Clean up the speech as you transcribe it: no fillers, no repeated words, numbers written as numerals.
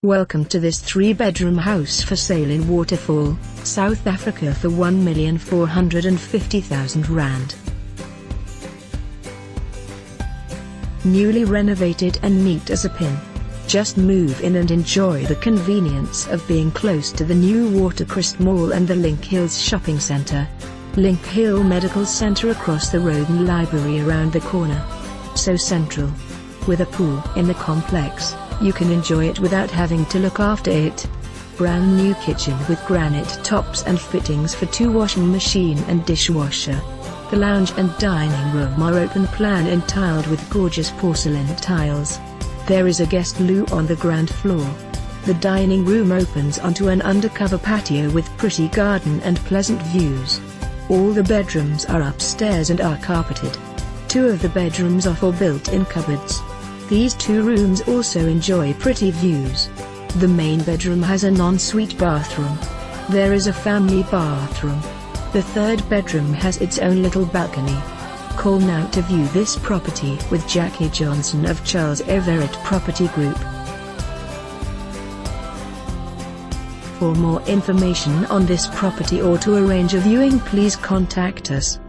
Welcome to this 3-bedroom house for sale in Waterfall, South Africa for R1,450,000. Newly renovated and neat as a pin. Just move in and enjoy the convenience of being close to the new Watercrest Mall and the Link Hills Shopping Centre. Link Hill Medical Centre across the road and library around the corner. So central. With a pool in the complex, you can enjoy it without having to look after it. Brand new kitchen with granite tops and fittings for 2 washing machine and dishwasher. The lounge and dining room are open plan and tiled with gorgeous porcelain tiles. There is a guest loo on the ground floor. The dining room opens onto an undercover patio with pretty garden and pleasant views. All the bedrooms are upstairs and are carpeted. 2 of the bedrooms offer built-in cupboards. These 2 rooms also enjoy pretty views. The main bedroom has an ensuite bathroom. There is a family bathroom. The 3rd bedroom has its own little balcony. Call now to view this property with Jackie Johnson of Charles Everitt Property Group. For more information on this property or to arrange a viewing, please contact us.